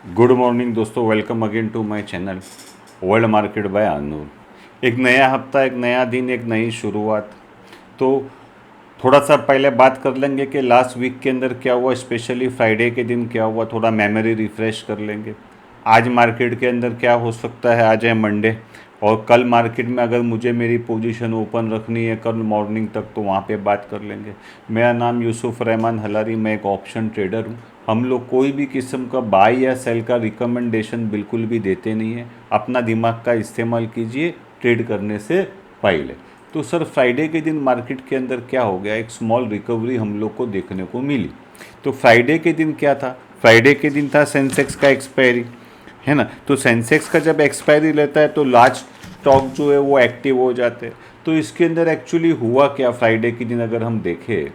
Good morning दोस्तों, welcome again to my channel world market by Anoor. एक नया हफ्ता, एक नया दिन, एक नई शुरुआत। तो थोड़ा सा पहले बात कर लेंगे कि लास्ट वीक के अंदर क्या हुआ, स्पेशली फ्राइडे के दिन क्या हुआ, थोड़ा मेमोरी रिफ्रेश कर लेंगे। आज मार्केट के अंदर क्या हो सकता है, आज है मंडे, और कल मार्केट में अगर मुझे मेरी पोजीशन ओपन रखनी है कल मॉर्निंग तक तो वहाँ पे बात कर लेंगे। मेरा नाम यूसुफ रहमान हलारी, मैं एक ऑप्शन ट्रेडर हूँ। हम लोग कोई भी किस्म का बाय या सेल का रिकमेंडेशन बिल्कुल भी देते नहीं है। अपना दिमाग का इस्तेमाल कीजिए ट्रेड करने से पहले। तो सर, फ्राइडे के दिन मार्केट के अंदर क्या हो गया, एक स्मॉल रिकवरी हम लोग को देखने को मिली। तो फ्राइडे के दिन क्या था, फ्राइडे के दिन था सेंसेक्स का एक्सपायरी, है ना। तो सेंसेक्स का जब एक्सपायरी लेता है तो लार्ज स्टॉक जो है वो एक्टिव हो जाते हैं। तो इसके अंदर एक्चुअली हुआ क्या फ्राइडे के दिन, अगर हम देखें,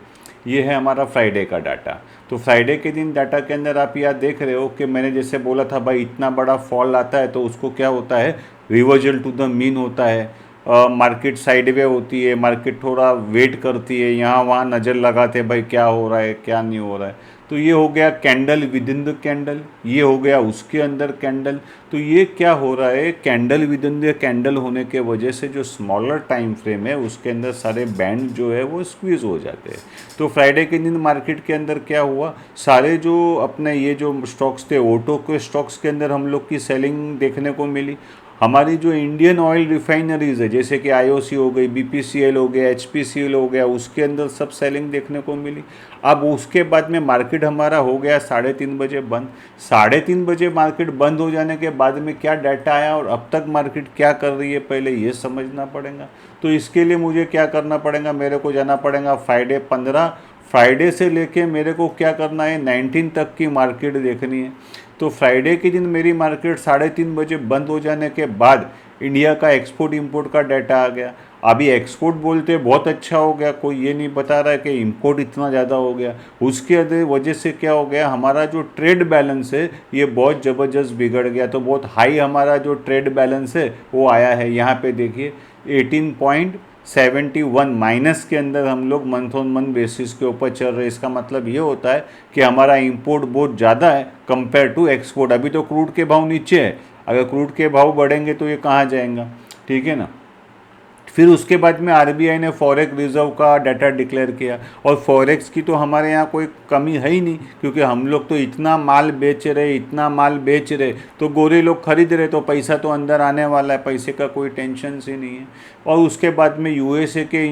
ये है हमारा फ्राइडे का डाटा। तो फ्राइडे के दिन डाटा के अंदर आप यहाँ देख रहे हो कि मैंने जैसे बोला था भाई, इतना बड़ा फॉल आता है तो उसको क्या होता है, रिवर्जल टू द मीन होता है। मार्केट साइडवे होती है, मार्केट थोड़ा वेट करती है, यहाँ वहाँ नज़र लगाते भाई क्या हो रहा है क्या नहीं हो रहा है। तो ये हो गया candle within the candle, ये हो गया उसके अंदर कैंडल। तो ये क्या हो रहा है, candle within the candle होने के वजह से जो स्मॉलर टाइम फ्रेम है उसके अंदर सारे बैंड जो है वो स्क्वीज हो जाते हैं। तो फ्राइडे के दिन मार्केट के अंदर क्या हुआ, सारे जो अपने ये जो स्टॉक्स थे, ऑटो के स्टॉक्स के अंदर हम लोग की सेलिंग देखने को मिली। हमारी जो इंडियन ऑयल रिफाइनरीज है, जैसे कि आईओसी हो गई, बीपीसीएल हो गया, एचपीसीएल हो गया, उसके अंदर सब सेलिंग देखने को मिली। अब उसके बाद में मार्केट हमारा हो गया 3:30 बजे बंद। 3:30 बजे मार्केट बंद हो जाने के बाद में क्या डाटा आया और अब तक मार्केट क्या कर रही है, पहले ये समझना पड़ेगा। तो इसके लिए मुझे क्या करना पड़ेगा, मेरे को जाना पड़ेगा फ्राइडे 15, फ्राइडे से लेके मेरे को क्या करना है 19 तक की मार्केट देखनी है। तो फ्राइडे के दिन मेरी मार्केट 3:30 बजे बंद हो जाने के बाद इंडिया का एक्सपोर्ट इंपोर्ट का डाटा आ गया। अभी एक्सपोर्ट बोलते बहुत अच्छा हो गया, कोई ये नहीं बता रहा है कि इंपोर्ट इतना ज़्यादा हो गया। उसके वजह से क्या हो गया, हमारा जो ट्रेड बैलेंस है ये बहुत ज़बरदस्त बिगड़ गया। तो बहुत हाई हमारा जो ट्रेड बैलेंस है वो आया है, यहाँ पे देखिए 18.71 माइनस के अंदर हम लोग मंथ ऑन मंथ बेसिस के ऊपर चल रहे। इसका मतलब ये होता है कि हमारा इंपोर्ट बहुत ज़्यादा है कंपेयर टू एक्सपोर्ट। अभी तो क्रूड के भाव नीचे है, अगर क्रूड के भाव बढ़ेंगे तो ये कहाँ जाएगा, ठीक है ना। फिर उसके बाद में आरबीआई ने फॉरेक्स रिजर्व का डाटा डिक्लेयर किया, और फॉरेक्स की तो हमारे यहाँ कोई कमी है ही नहीं, क्योंकि हम लोग तो इतना माल बेच रहे, इतना माल बेच रहे, तो गोरे लोग खरीद रहे, तो पैसा तो अंदर आने वाला है, पैसे का कोई टेंशन ही नहीं है। और उसके बाद में यूएसए के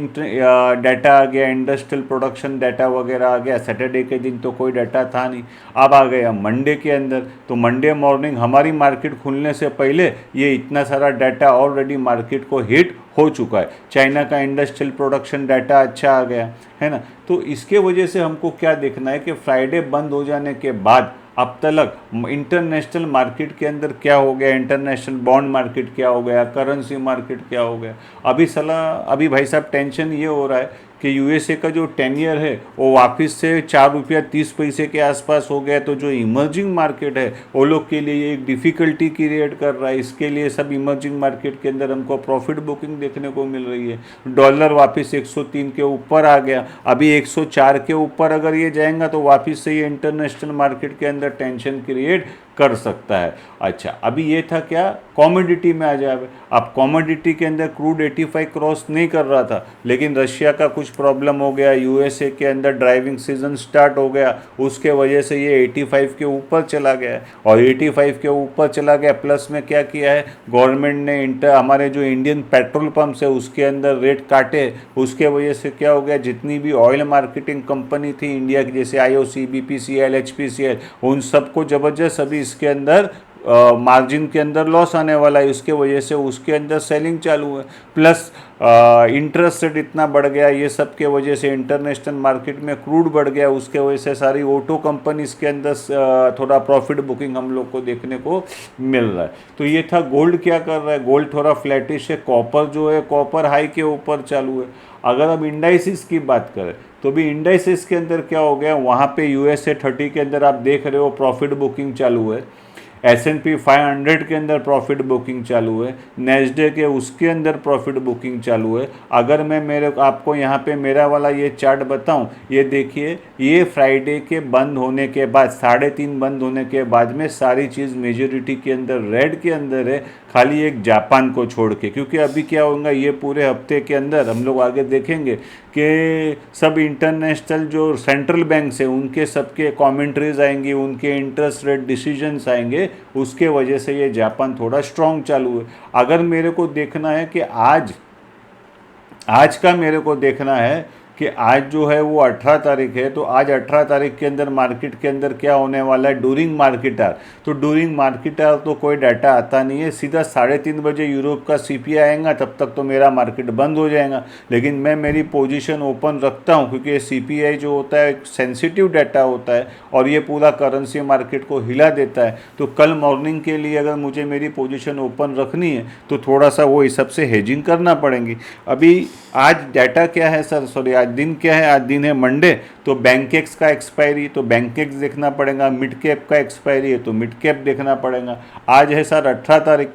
डाटा आ गया, इंडस्ट्रियल प्रोडक्शन डाटा वगैरह आ गया। सैटरडे के दिन तो कोई डाटा था नहीं, अब आ गया मंडे के अंदर। तो मंडे मॉर्निंग हमारी मार्केट खुलने से पहले ये इतना सारा डाटा ऑलरेडी मार्केट को हिट हो चुका है। चाइना का इंडस्ट्रियल प्रोडक्शन डाटा अच्छा आ गया, है ना। तो इसके वजह से हमको क्या देखना है कि फ्राइडे बंद हो जाने के बाद अब तक इंटरनेशनल मार्केट के अंदर क्या हो गया, इंटरनेशनल बॉन्ड मार्केट क्या हो गया, करेंसी मार्केट क्या हो गया। अभी भाई साहब टेंशन ये हो रहा है कि यूएसए का जो 10 ईयर है वो वापस से 4 रुपया 30 पैसे के आसपास हो गया। तो जो इमर्जिंग मार्केट है वो लोग के लिए ये एक डिफ़िकल्टी क्रिएट कर रहा है। इसके लिए सब इमर्जिंग मार्केट के अंदर हमको प्रॉफिट बुकिंग देखने को मिल रही है। डॉलर वापस 103 के ऊपर आ गया, अभी 104 के ऊपर अगर ये जाएगा तो वापस से ये इंटरनेशनल मार्केट के अंदर टेंशन क्रिएट कर सकता है। अच्छा, अभी ये था क्या, कॉमोडिटी में आ जाए। अब कॉमोडिटी के अंदर क्रूड 85 क्रॉस नहीं कर रहा था, लेकिन रशिया का कुछ प्रॉब्लम हो गया, यूएसए के अंदर ड्राइविंग सीजन स्टार्ट हो गया, उसके वजह से ये 85 के ऊपर चला गया। और 85 के ऊपर चला गया, प्लस में क्या किया है गवर्नमेंट ने, हमारे जो इंडियन पेट्रोल पंप्स है उसके अंदर रेट काटे। उसके वजह से क्या हो गया, जितनी भी ऑयल मार्केटिंग कंपनी थी इंडिया की, जैसे आईओसी, बीपीसीएल, एचपीसीएल, उन सबको ज़बरदस्त अभी इसके अंदर मार्जिन के अंदर लॉस आने वाला है। उसके वजह से उसके अंदर सेलिंग चालू है। प्लस इंटरेस्ट रेट इतना बढ़ गया, ये सब के वजह से इंटरनेशनल मार्केट में क्रूड बढ़ गया, उसके वजह से सारी ऑटो कंपनीज के अंदर थोड़ा प्रॉफिट बुकिंग हम लोग को देखने को मिल रहा है। तो ये था। गोल्ड क्या कर रहा है, गोल्ड थोड़ा फ्लैटिश है। कॉपर जो है, कॉपर हाई के ऊपर चालू है। अगर अब इंडाइसिस की बात करें तो भी इंडाइसिस के अंदर क्या हो गया, वहाँ पे यूएसए 30 के अंदर आप देख रहे हो प्रॉफिट बुकिंग चालू है। S&P 500 के अंदर प्रॉफिट बुकिंग चालू है, नेस्डेक के उसके अंदर प्रॉफिट बुकिंग चालू है। अगर मैं मेरे आपको यहाँ पे मेरा वाला ये चार्ट बताऊँ, ये देखिए, ये फ्राइडे के बंद होने के बाद 3:30 बंद होने के बाद में सारी चीज़ मेजोरिटी के अंदर रेड के अंदर है, खाली एक जापान को छोड़ के। क्योंकि अभी क्या होगा, ये पूरे हफ्ते के अंदर हम लोग आगे देखेंगे कि सब इंटरनेशनल जो सेंट्रल बैंक है उनके सबके कमेंट्रीज आएंगी, उनके इंटरेस्ट रेट डिसीजंस आएंगे, उसके वजह से ये जापान थोड़ा स्ट्रांग चालू है। अगर मेरे को देखना है कि आज का मेरे को देखना है कि आज जो है वो 18 तारीख है, तो आज 18 तारीख के अंदर मार्केट के अंदर क्या होने वाला है, ड्यूरिंग मार्केट आवर। तो ड्यूरिंग मार्केट आवर तो कोई डाटा आता नहीं है, सीधा 3:30 बजे यूरोप का सीपीआई आएगा, तब तक तो मेरा मार्केट बंद हो जाएगा। लेकिन मैं मेरी पोजीशन ओपन रखता हूँ, क्योंकि सीपीआई जो होता है एक सेंसिटिव डाटा होता है और ये पूरा करेंसी मार्केट को हिला देता है। तो कल मॉर्निंग के लिए अगर मुझे मेरी पोजीशन ओपन रखनी है तो थोड़ा सा वो हिसाब से हेजिंग करना पड़ेगी। अभी आज डाटा क्या है सर, सॉरी आज दिन क्या है, आज दिन है मंडे, तो बैंकेक्स का एक्सपायरी, तो बैंकेक्स देखना पड़ेगा। मिड कैप का एक्सपायरी है तो मिड कैप देखना पड़ेगा। आज है सर 18 तारीख,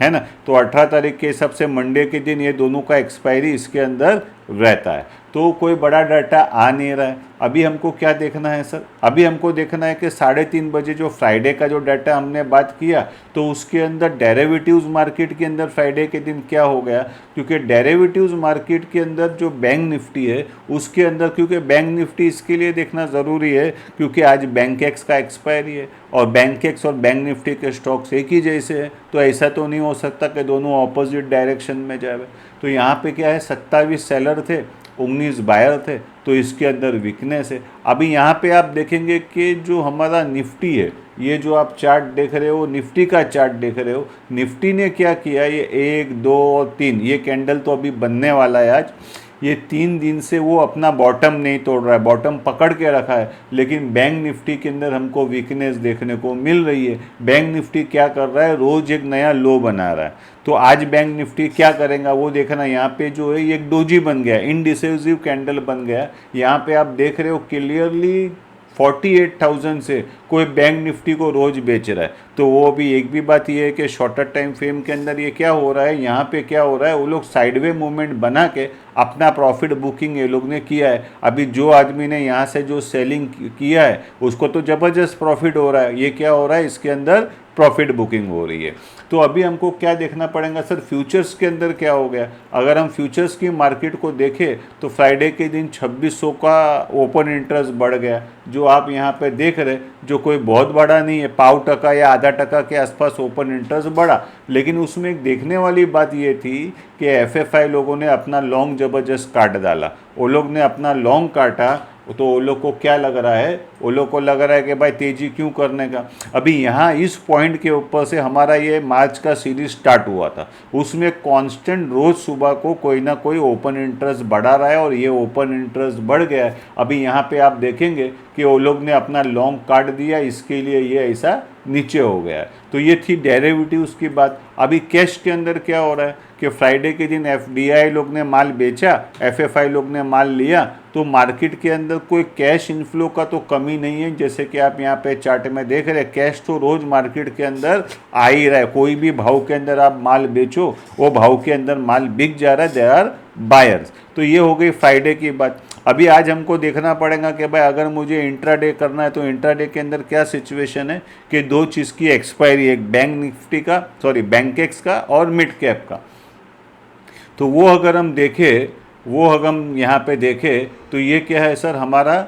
है ना, तो 18 तारीख के हिसाब से मंडे के दिन ये दोनों का एक्सपायरी इसके अंदर रहता है। तो कोई बड़ा डाटा आ नहीं रहा है। अभी हमको क्या देखना है सर, अभी हमको देखना है कि 3:30 बजे जो फ्राइडे का जो डाटा हमने बात किया, तो उसके अंदर डेरिवेटिव्स मार्केट के अंदर फ्राइडे के दिन क्या हो गया। क्योंकि डेरिवेटिव्स मार्केट के अंदर जो बैंक निफ्टी है उसके अंदर, क्योंकि बैंक निफ्टी इसके लिए देखना ज़रूरी है क्योंकि आज बैंकेक्स का एक्सपायरी है और बैंकेक्स और बैंक निफ्टी के स्टॉक्स एक ही जैसे हैं, तो ऐसा तो नहीं हो सकता कि दोनों ऑपोजिट डायरेक्शन में जाए। तो यहाँ पे क्या है, 27 सेलर थे, 19 बायर थे, तो इसके अंदर वीकनेस है। अभी यहाँ पे आप देखेंगे कि जो हमारा निफ्टी है, ये जो आप चार्ट देख रहे हो, निफ्टी का चार्ट देख रहे हो, निफ्टी ने क्या किया, ये 1, 2 और 3 ये कैंडल तो अभी बनने वाला है आज। ये 3 दिन से वो अपना बॉटम नहीं तोड़ रहा है, बॉटम पकड़ के रखा है, लेकिन बैंक निफ्टी के अंदर हमको वीकनेस देखने को मिल रही है। बैंक निफ्टी क्या कर रहा है, रोज़ एक नया लो बना रहा है। तो आज बैंक निफ्टी क्या करेगा वो देखना। यहाँ पे जो है ये एक डोजी बन गया, इनडिसिसिव कैंडल बन गया। यहाँ पे आप देख रहे हो क्लियरली 48,000 से कोई बैंक निफ्टी को रोज़ बेच रहा है। तो वो भी एक भी बात ये है कि शॉर्टर टाइम फ्रेम के अंदर ये क्या हो रहा है, यहाँ पे क्या हो रहा है, वो लोग साइडवे मूवमेंट बना के अपना प्रॉफिट बुकिंग ये लोग ने किया है। अभी जो आदमी ने यहाँ से जो सेलिंग किया है उसको तो ज़बरदस्त प्रॉफिट हो रहा है। ये क्या हो रहा है, इसके अंदर प्रॉफिट बुकिंग हो रही है। तो अभी हमको क्या देखना पड़ेगा सर, फ्यूचर्स के अंदर क्या हो गया। अगर हम फ्यूचर्स की मार्केट को देखें तो फ्राइडे के दिन 2600 का ओपन इंटरेस्ट बढ़ गया, जो आप यहाँ पे देख रहे, जो कोई बहुत बड़ा नहीं है, 0.5% या आधा टका के आसपास ओपन इंटरेस्ट बढ़ा। लेकिन उसमें एक देखने वाली बात ये थी कि एफएफआई लोगों ने अपना लॉन्ग ज़बरदस्त काट डाला। वो लोग ने अपना लॉन्ग काटा तो वो लोग को क्या लग रहा है, वो लोग को लग रहा है कि भाई तेज़ी क्यों करने का। अभी यहाँ इस पॉइंट के ऊपर से हमारा ये मार्च का सीरीज स्टार्ट हुआ था, उसमें कांस्टेंट रोज़ सुबह को कोई ना कोई ओपन इंटरेस्ट बढ़ा रहा है और ये ओपन इंटरेस्ट बढ़ गया है। अभी यहाँ पे आप देखेंगे कि वो लोग ने अपना लॉन्ग काट दिया, इसके लिए ये ऐसा नीचे हो गया है। तो ये थी डेरिवेटिव्स की बात। अभी कैश के अंदर क्या हो रहा है कि फ्राइडे के दिन एफडीआई लोग ने माल बेचा, एफएफआई लोग ने माल लिया, तो मार्केट के अंदर कोई कैश इनफ्लो का तो कमी नहीं है। जैसे कि आप यहाँ पे चार्ट में देख रहे हैं, कैश तो रोज़ मार्केट के अंदर आ ही रहा है। कोई भी भाव के अंदर आप माल बेचो, वो भाव के अंदर माल बिक जा रहा है, दे आर बायर्स। तो ये हो गई फ्राइडे की बात। अभी आज हमको देखना पड़ेगा कि भाई अगर मुझे इंट्राडे करना है तो इंट्राडे के अंदर क्या सिचुएशन है कि दो चीज़ की एक्सपायरी, एक बैंक निफ्टी का, सॉरी बैंकेक्स का और मिड कैप का। तो वो अगर हम देखें, वो अगर हम यहाँ पे देखें तो ये क्या है सर, हमारा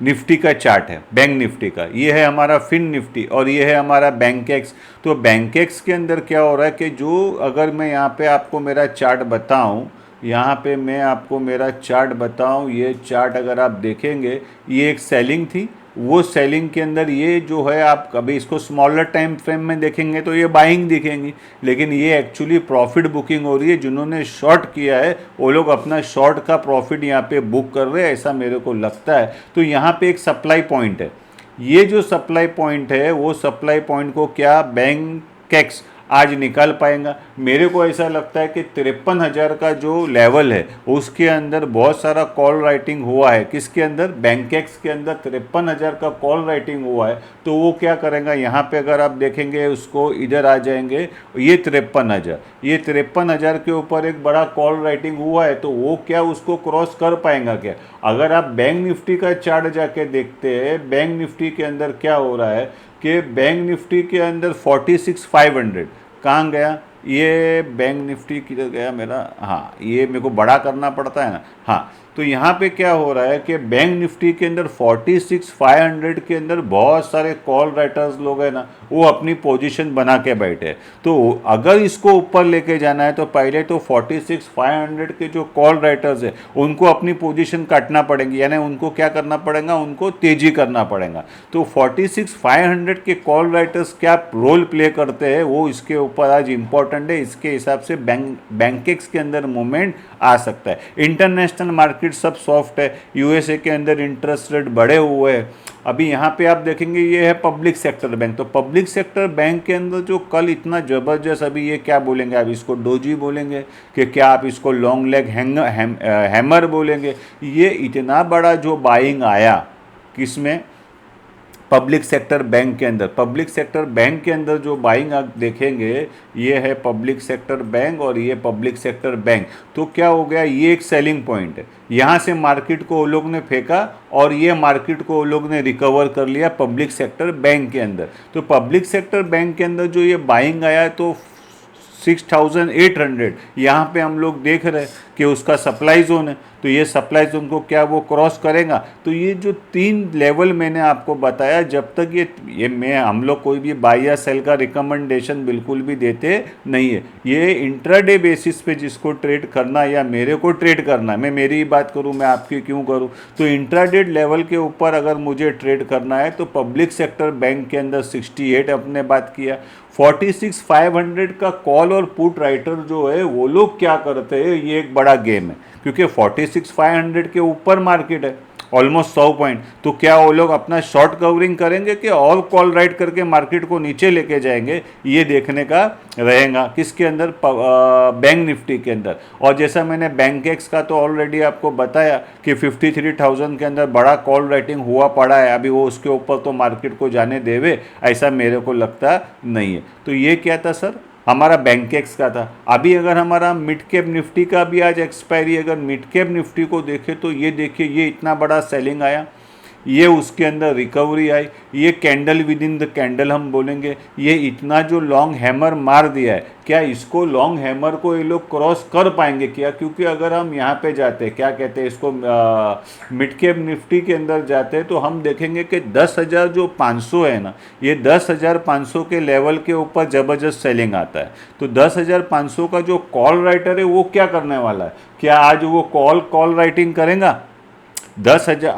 निफ्टी का चार्ट है, बैंक निफ्टी का। ये है हमारा फिन निफ्टी और ये है हमारा बैंकेक्स। तो बैंकेक्स के अंदर क्या हो रहा है कि जो, अगर मैं यहाँ पे आपको मेरा चार्ट बताऊँ, यहाँ पे मैं आपको मेरा चार्ट बताऊँ, ये चार्ट अगर आप देखेंगे, ये एक सेलिंग थी, वो सेलिंग के अंदर ये जो है, आप कभी इसको स्मॉलर टाइम फ्रेम में देखेंगे तो ये बाइंग दिखेंगी, लेकिन ये एक्चुअली प्रॉफिट बुकिंग हो रही है। जिन्होंने शॉर्ट किया है वो लोग अपना शॉर्ट का प्रॉफिट यहाँ पे बुक कर रहे हैं, ऐसा मेरे को लगता है। तो यहाँ पे एक सप्लाई पॉइंट है, ये जो सप्लाई पॉइंट है वो सप्लाई पॉइंट को क्या बैंकेक्स, आज निकाल पाएगा? मेरे को ऐसा लगता है कि 53,000 का जो लेवल है उसके अंदर बहुत सारा कॉल राइटिंग हुआ है। किसके अंदर? बैंकेक्स के अंदर 53,000 का कॉल राइटिंग हुआ है। तो वो क्या करेगा, यहाँ पे अगर आप देखेंगे उसको, इधर आ जाएंगे, ये 53,000, ये 53,000 के ऊपर एक बड़ा कॉल राइटिंग हुआ है, तो वो क्या उसको क्रॉस कर पाएगा क्या? अगर आप बैंक निफ्टी का चार्ट जाके देखते हैं, बैंक निफ्टी के अंदर क्या हो रहा है कि बैंक निफ्टी के अंदर 46,500 कहाँ गया? ये बैंक निफ्टी किधर गया मेरा? हाँ, ये मेरे को बड़ा करना पड़ता है ना। हाँ, तो यहाँ पे क्या हो रहा है कि बैंक निफ्टी के अंदर 46,500 के अंदर बहुत सारे कॉल राइटर्स लोग हैं ना, वो अपनी पोजीशन बना के बैठे हैं। तो अगर इसको ऊपर लेके जाना है तो पहले तो 46,500 के जो कॉल राइटर्स है उनको अपनी पोजीशन काटना पड़ेगी, यानी उनको क्या करना पड़ेगा, उनको तेजी करना पड़ेगा। तो 46,500 के कॉल राइटर्स क्या रोल प्ले करते हैं वो इसके ऊपर आज इम्पोर्टेंट है। इसके हिसाब से बैंकेक्स के अंदर मूवमेंट आ सकता है। इंटरनेशनल मार्केट सब सॉफ्ट है, यूएसए के अंदर इंटरेस्ट रेट बढ़े हुए हैं। अभी यहाँ पे आप देखेंगे ये है पब्लिक सेक्टर बैंक। तो पब्लिक सेक्टर बैंक के अंदर जो कल इतना ज़बरदस्त, अभी ये क्या बोलेंगे, आप इसको डोजी बोलेंगे कि क्या आप इसको लॉन्ग लेग हैमर बोलेंगे, ये इतना बड़ा जो बाइंग आया किसमें, पब्लिक सेक्टर बैंक के अंदर। पब्लिक सेक्टर बैंक के अंदर जो बाइंग आप देखेंगे, ये है पब्लिक सेक्टर बैंक और ये पब्लिक सेक्टर बैंक। तो क्या हो गया, ये एक सेलिंग पॉइंट है। यहाँ से मार्केट को वो लोग ने फेंका और ये मार्केट को वो लोग ने रिकवर कर लिया पब्लिक सेक्टर बैंक के अंदर। तो पब्लिक सेक्टर बैंक के अंदर जो ये बाइंग आया है तो 6,800 यहाँ पे हम लोग देख रहे हैं कि उसका सप्लाई जोन है। तो ये सप्लाई जोन को क्या वो क्रॉस करेगा? तो ये जो 3 लेवल मैंने आपको बताया, जब तक ये मैं हम लोग कोई भी बाय या सेल का रिकमेंडेशन बिल्कुल भी देते नहीं है। ये इंट्राडे बेसिस पे जिसको ट्रेड करना या मेरे को ट्रेड करना है, मैं मेरी ही बात करूँ, मैं आपकी क्यों करूँ, तो इंट्राडे लेवल के ऊपर अगर मुझे ट्रेड करना है तो पब्लिक सेक्टर बैंक के अंदर 68 अपने बात किया। 46,500 का कॉल और पुट राइटर जो है वो लोग क्या करते हैं, ये एक बड़ा गेम है, क्योंकि 46,500 के ऊपर मार्केट है ऑलमोस्ट 100 पॉइंट। तो क्या वो लोग अपना शॉर्ट कवरिंग करेंगे कि ऑल कॉल राइट करके मार्केट को नीचे लेके जाएंगे, ये देखने का रहेगा। किसके अंदर? बैंक निफ्टी के अंदर। और जैसा मैंने बैंकेक्स का तो ऑलरेडी आपको बताया कि 53,000 के अंदर बड़ा कॉल राइटिंग हुआ पड़ा है, अभी वो उसके ऊपर तो मार्केट को जाने देवे ऐसा मेरे को लगता नहीं है। तो ये क्या था सर, हमारा बैंकेक्स का था। अभी अगर हमारा मिड कैप निफ्टी का भी आज एक्सपायरी, अगर मिड कैप निफ्टी को देखें तो ये देखिए, ये इतना बड़ा सेलिंग आया, ये उसके अंदर रिकवरी आई, ये candle within the candle हम बोलेंगे, ये इतना जो लॉन्ग हैमर मार दिया है, क्या इसको लॉन्ग हैमर को ये लोग क्रॉस कर पाएंगे क्या? क्योंकि अगर हम यहाँ पे जाते हैं, क्या कहते हैं इसको, मिड कैप निफ्टी के अंदर जाते हैं तो हम देखेंगे कि 10,000 जो 500 है ना, ये 10,500 के लेवल के ऊपर ज़बरदस्त सेलिंग आता है। तो 10,500 का जो कॉल राइटर है वो क्या करने वाला है? क्या आज वो कॉल राइटिंग करेगा? 10,000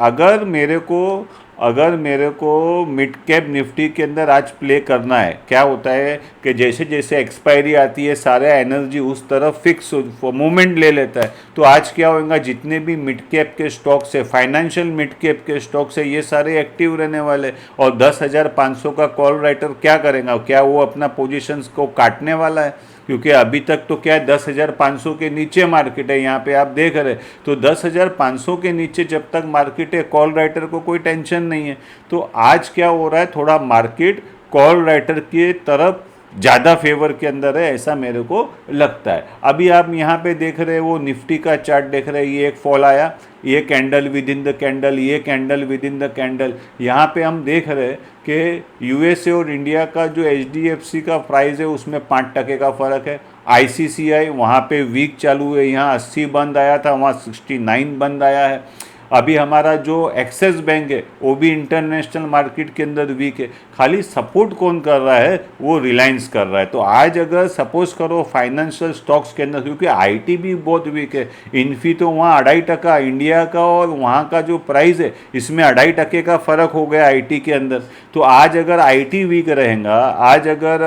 अगर मेरे को मिड कैप निफ्टी के अंदर आज प्ले करना है, क्या होता है कि जैसे जैसे एक्सपायरी आती है सारा एनर्जी उस तरफ फिक्स मूवमेंट ले लेता है। तो आज क्या होगा, जितने भी मिड कैप के स्टॉक्स है, फाइनेंशियल मिड कैप के स्टॉक्स है, ये सारे एक्टिव रहने वाले। और 10,500 का कॉल राइटर क्या करेगा, क्या वो अपना पोजीशंस को काटने वाला है? क्योंकि अभी तक तो क्या है, 10,500 के नीचे मार्केट है, यहाँ पे आप देख रहे। तो 10,500 के नीचे जब तक मार्केट है, कॉल राइटर को कोई टेंशन नहीं है। तो आज क्या हो रहा है, थोड़ा मार्केट कॉल राइटर की तरफ ज़्यादा फेवर के अंदर है, ऐसा मेरे को लगता है। अभी आप यहाँ पे देख रहे हैं, वो निफ्टी का चार्ट देख रहे हैं, ये एक फॉल आया, ये candle within the candle, ये candle within the candle. यहाँ पे हम देख रहे हैं कि यूएसए और इंडिया का जो एचडीएफसी का प्राइस है उसमें 5% का फ़र्क है। आईसीसीआई वहाँ पे वीक चालू है, यहाँ 80 बंद आया था, वहाँ 69 बंद आया है। अभी हमारा जो एक्सिस बैंक है वो भी इंटरनेशनल मार्केट के अंदर वीक है। खाली सपोर्ट कौन कर रहा है, वो रिलायंस कर रहा है। तो आज अगर सपोज करो फाइनेंशियल स्टॉक्स के अंदर, क्योंकि आईटी भी बहुत वीक है, इन्फी तो वहाँ 2.5% इंडिया का और वहाँ का जो प्राइस है इसमें 2.5% का फ़र्क हो गया आईटी के अंदर। तो आज अगर आईटी वीक रहेगा, आज अगर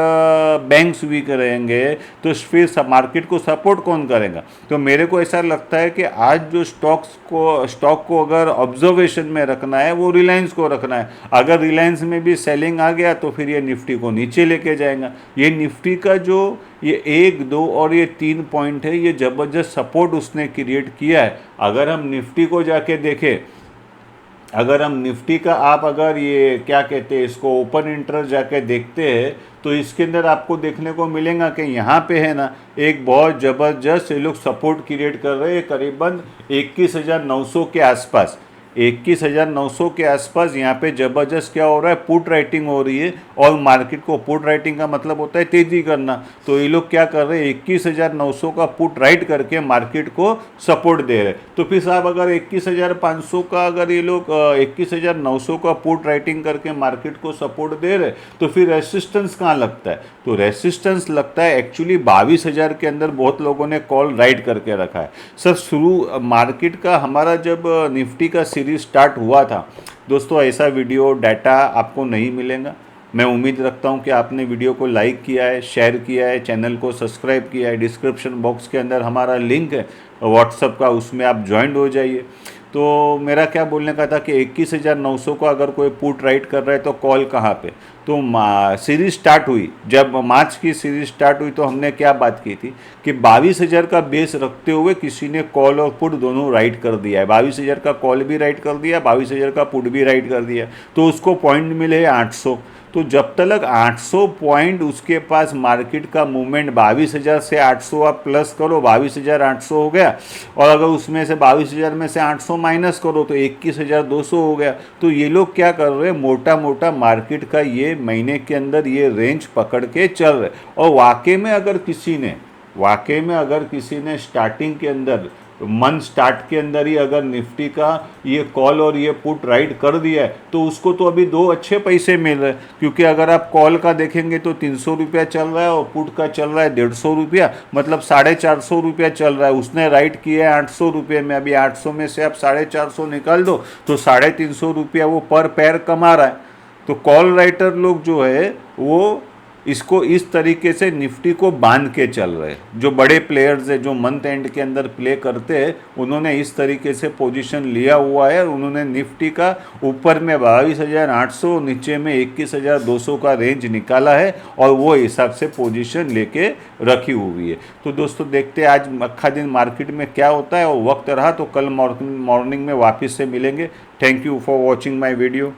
बैंक्स वीक रहेंगे, तो फिर मार्केट को सपोर्ट कौन करेगा? तो मेरे को ऐसा लगता है कि आज जो स्टॉक को आपको अगर ऑब्जर्वेशन में रखना है वो रिलायंस को रखना है। अगर रिलायंस में भी सेलिंग आ गया तो फिर ये निफ्टी को नीचे लेके जाएगा। ये निफ्टी का जो ये 1, 2 और ये 3 पॉइंट है, ये ज़बरदस्त सपोर्ट उसने क्रिएट किया है। अगर हम निफ्टी को जाके देखें, अगर हम निफ्टी का आप अगर ये क्या कहते हैं इसको ओपन इंटरेस्ट जाके देखते हैं तो इसके अंदर आपको देखने को मिलेगा कि यहाँ पे है ना एक बहुत ज़बरदस्त ये लोग सपोर्ट क्रिएट कर रहे हैं करीबन 21,900 के आसपास। 21,900 के आसपास यहाँ पे ज़बरदस्त क्या हो रहा है, पुट राइटिंग हो रही है। और मार्केट को पुट राइटिंग का मतलब होता है तेज़ी करना। तो ये लोग क्या कर रहे हैं, 21,900 का पुट राइट करके मार्केट को सपोर्ट दे रहे। तो फिर साहब अगर 21,500 का अगर ये लोग 21,900 का पुट राइटिंग करके मार्केट को सपोर्ट दे रहे तो फिर रेसिस्टेंस कहाँ लगता है? तो रेसिस्टेंस लगता है एक्चुअली 22,000 के अंदर। बहुत लोगों ने कॉल राइट करके रखा है। सर शुरू मार्केट का हमारा जब निफ्टी का सीरीज स्टार्ट हुआ था दोस्तों, ऐसा वीडियो डाटा आपको नहीं मिलेगा। मैं उम्मीद रखता हूं कि आपने वीडियो को लाइक किया है, शेयर किया है, चैनल को सब्सक्राइब किया है। डिस्क्रिप्शन बॉक्स के अंदर हमारा लिंक है व्हाट्सएप का, उसमें आप ज्वाइन हो जाइए। तो मेरा क्या बोलने का था कि 21,900 को अगर कोई पुट राइट कर रहा है तो कॉल कहाँ पे? तो सीरीज स्टार्ट हुई, जब मार्च की सीरीज स्टार्ट हुई तो हमने क्या बात की थी कि 22,000 का बेस रखते हुए किसी ने कॉल और पुट दोनों राइट कर दिया है। 22,000 का कॉल भी राइट कर दिया, 22,000 का पुट भी राइट कर दिया, तो उसको पॉइंट मिले 800। तो जब तक 800 पॉइंट उसके पास मार्केट का मूवमेंट 22,000 से 800 आप प्लस करो, 22,800 हो गया। और अगर उसमें से 22,000 में से 800 माइनस करो तो 21,200 हो गया। तो ये लोग क्या कर रहे हैं, मोटा मोटा मार्केट का ये महीने के अंदर ये रेंज पकड़ के चल रहे। और वाकई में अगर किसी ने स्टार्टिंग के अंदर मंथ स्टार्ट के अंदर ही अगर निफ्टी का ये कॉल और ये पुट राइट कर दिया है तो उसको तो अभी 2 अच्छे पैसे मिल रहे हैं। क्योंकि अगर आप कॉल का देखेंगे तो 300 रुपया चल रहा है और पुट का चल रहा है 150 रुपया, मतलब 450 रुपया चल रहा है। उसने राइट किया है 800 रुपये में। अभी 800 में से आप 450 निकाल दो तो 350 रुपया वो पर पैर कमा रहा है। तो कॉल राइटर लोग जो है वो इसको इस तरीके से निफ्टी को बांध के चल रहे हैं। जो बड़े प्लेयर्स हैं जो मंथ एंड के अंदर प्ले करते हैं उन्होंने इस तरीके से पोजीशन लिया हुआ है। उन्होंने निफ्टी का ऊपर में 22,800, नीचे में 21,200 का रेंज निकाला है और वो हिसाब से पोजीशन लेके रखी हुई है। तो दोस्तों देखते हैं आज अक्खा दिन मार्केट में क्या होता है, और वक्त रहा तो कल मॉर्निंग में वापस से मिलेंगे। Thank you for watching my video.